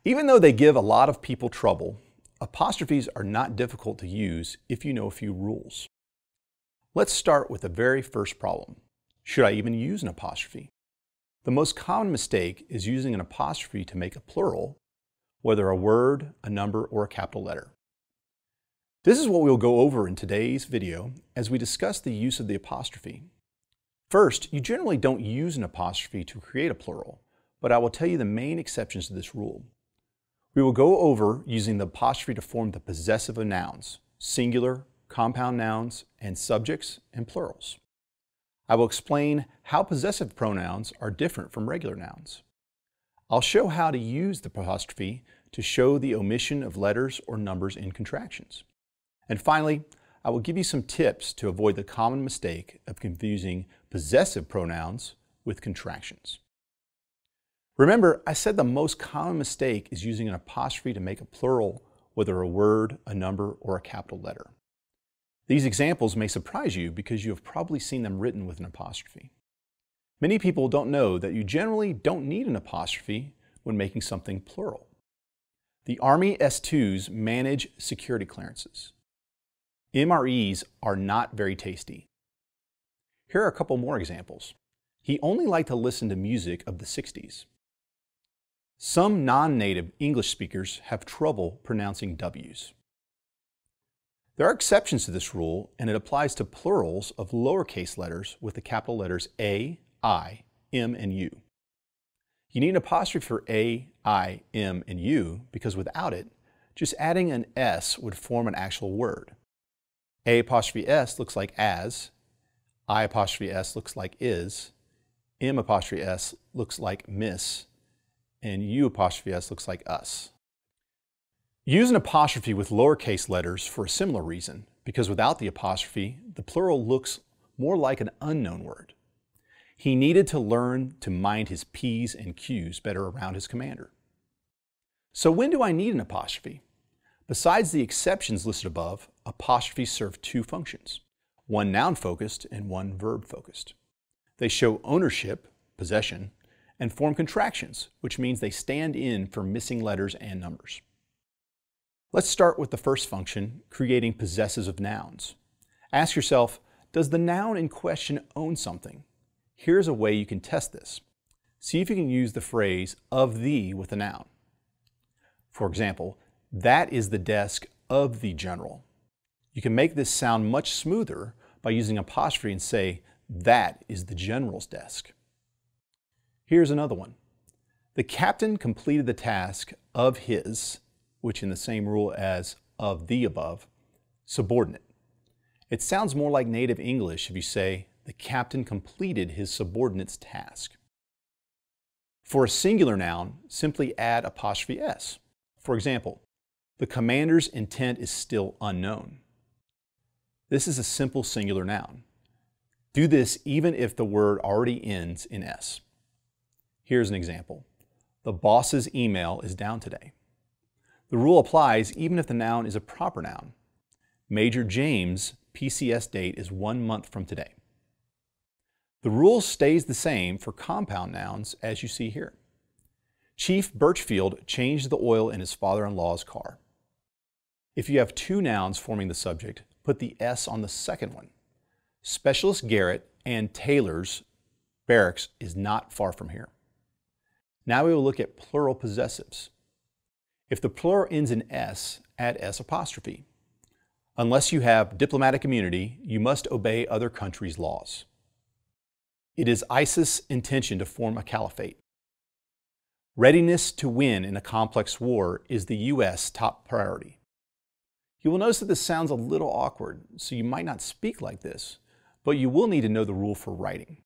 Even though they give a lot of people trouble, apostrophes are not difficult to use if you know a few rules. Let's start with the very first problem. Should I even use an apostrophe? The most common mistake is using an apostrophe to make a plural, whether a word, a number, or a capital letter. This is what we'll go over in today's video as we discuss the use of the apostrophe. First, you generally don't use an apostrophe to create a plural, but I will tell you the main exceptions to this rule. We will go over using the apostrophe to form the possessive of nouns, singular, compound nouns, and subjects and plurals. I will explain how possessive pronouns are different from regular nouns. I'll show how to use the apostrophe to show the omission of letters or numbers in contractions. And finally, I will give you some tips to avoid the common mistake of confusing possessive pronouns with contractions. Remember, I said the most common mistake is using an apostrophe to make a plural, whether a word, a number, or a capital letter. These examples may surprise you because you have probably seen them written with an apostrophe. Many people don't know that you generally don't need an apostrophe when making something plural. The Army S-2s manage security clearances. MREs are not very tasty. Here are a couple more examples. He only liked to listen to music of the 60s. Some non-native English speakers have trouble pronouncing W's. There are exceptions to this rule, and it applies to plurals of lowercase letters with the capital letters A, I, M, and U. You need an apostrophe for A, I, M, and U because without it, just adding an S would form an actual word. A apostrophe S looks like as, I apostrophe S looks like is, M apostrophe S looks like miss, and U apostrophe S looks like us. Use an apostrophe with lowercase letters for a similar reason, because without the apostrophe, the plural looks more like an unknown word. He needed to learn to mind his P's and Q's better around his commander. So when do I need an apostrophe? Besides the exceptions listed above, apostrophes serve two functions, one noun-focused and one verb-focused. They show ownership, possession, and form contractions, which means they stand in for missing letters and numbers. Let's start with the first function, creating possessives of nouns. Ask yourself, does the noun in question own something? Here's a way you can test this. See if you can use the phrase of the with a noun. For example, that is the desk of the general. You can make this sound much smoother by using apostrophe and say, that is the general's desk. Here's another one. The captain completed the task of his, which in the same rule as of the above, subordinate. It sounds more like native English if you say, the captain completed his subordinate's task. For a singular noun, simply add apostrophe S. For example, the commander's intent is still unknown. This is a simple singular noun. Do this even if the word already ends in S. Here's an example. The boss's email is down today. The rule applies even if the noun is a proper noun. Major James' PCS date is 1 month from today. The rule stays the same for compound nouns as you see here. Chief Birchfield changed the oil in his father-in-law's car. If you have two nouns forming the subject, put the S on the second one. Specialist Garrett and Taylor's barracks is not far from here. Now we will look at plural possessives. If the plural ends in S, add S apostrophe. Unless you have diplomatic immunity, you must obey other countries' laws. It is ISIS' intention to form a caliphate. Readiness to win in a complex war is the U.S. top priority. You will notice that this sounds a little awkward, so you might not speak like this, but you will need to know the rule for writing.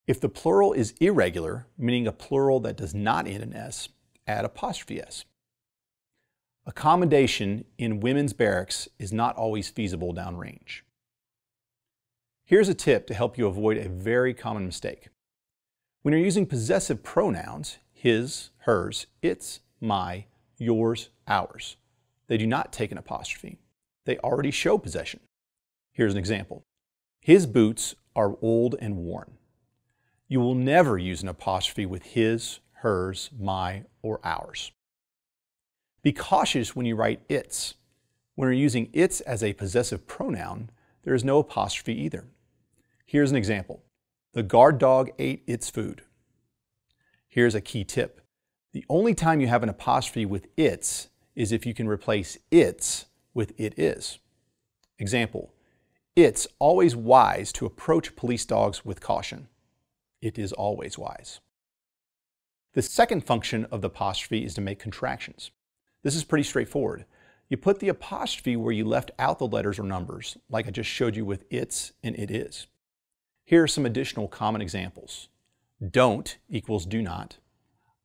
If the plural is irregular, meaning a plural that does not end in S, add apostrophe S. Accommodation in women's barracks is not always feasible downrange. Here's a tip to help you avoid a very common mistake. When you're using possessive pronouns, his, hers, its, my, yours, ours, they do not take an apostrophe. They already show possession. Here's an example. His boots are old and worn. You will never use an apostrophe with his, hers, my, or ours. Be cautious when you write its. When we're using its as a possessive pronoun, there is no apostrophe either. Here's an example. The guard dog ate its food. Here's a key tip. The only time you have an apostrophe with its is if you can replace its with it is. Example, it's always wise to approach police dogs with caution. It is always wise. The second function of the apostrophe is to make contractions. This is pretty straightforward. You put the apostrophe where you left out the letters or numbers, like I just showed you with its and it is. Here are some additional common examples. Don't equals do not.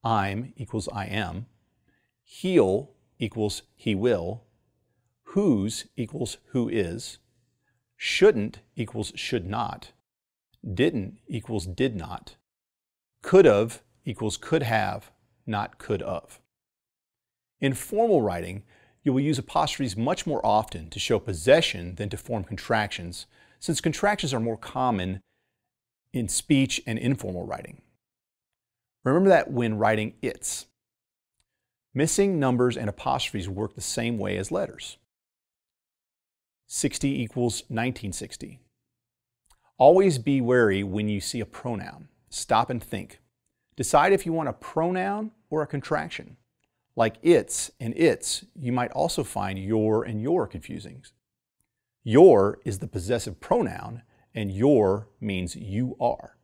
I'm equals I am. He'll equals he will. Whose equals who is. Shouldn't equals should not. Didn't equals did not. Could've equals could have, not could of. In formal writing, you will use apostrophes much more often to show possession than to form contractions, since contractions are more common in speech and informal writing. Remember that when writing its. Missing numbers and apostrophes work the same way as letters. 60 equals 1960. Always be wary when you see a pronoun. Stop and think. Decide if you want a pronoun or a contraction. Like its and its, you might also find your and your confusing. Your is the possessive pronoun, and your means you are.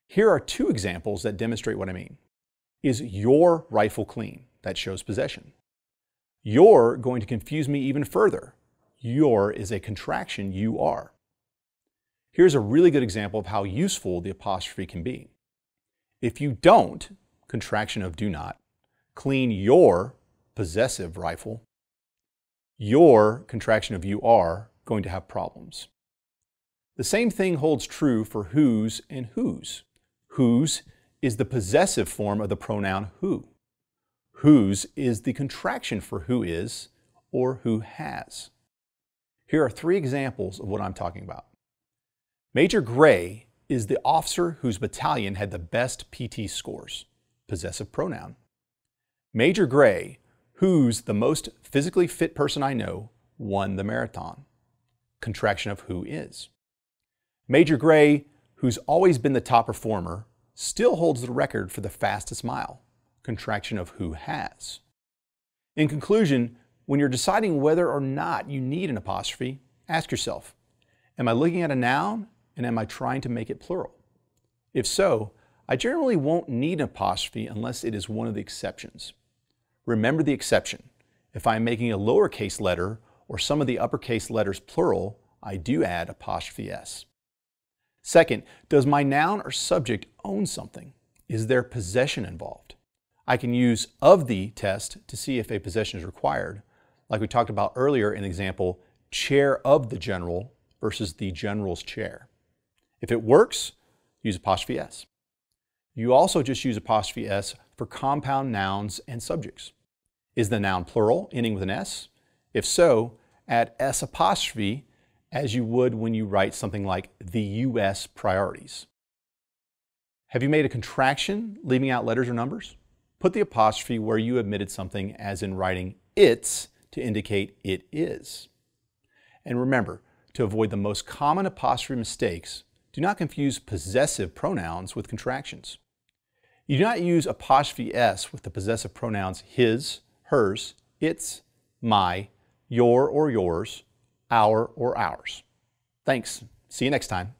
Here are two examples that demonstrate what I mean. Is your rifle clean? That shows possession. You're going to confuse me even further. Your is a contraction, you are. Here's a really good example of how useful the apostrophe can be. If you don't, contraction of do not, clean your possessive rifle, your contraction of you are going to have problems. The same thing holds true for whose and whose. Whose is the possessive form of the pronoun who. Whose is the contraction for who is or who has. Here are three examples of what I'm talking about. Major Gray is the officer whose battalion had the best PT scores. Possessive pronoun. Major Gray, who's the most physically fit person I know, won the marathon. Contraction of who is. Major Gray, who's always been the top performer, still holds the record for the fastest mile. Contraction of who has. In conclusion, when you're deciding whether or not you need an apostrophe, ask yourself, am I looking at a noun and am I trying to make it plural? If so, I generally won't need an apostrophe unless it is one of the exceptions. Remember the exception. If I'm making a lowercase letter or some of the uppercase letters plural, I do add apostrophe s. Second, does my noun or subject own something? Is there possession involved? I can use of the test to see if a possession is required, like we talked about earlier in the example, chair of the general versus the general's chair. If it works, use apostrophe s. You also just use apostrophe s for compound nouns and subjects. Is the noun plural, ending with an s? If so, add s apostrophe as you would when you write something like the U.S. priorities. Have you made a contraction, leaving out letters or numbers? Put the apostrophe where you omitted something, as in writing its to indicate it is. And remember, to avoid the most common apostrophe mistakes, do not confuse possessive pronouns with contractions. You do not use apostrophe s with the possessive pronouns his, hers, its, my, your or yours, our or ours. Thanks. See you next time.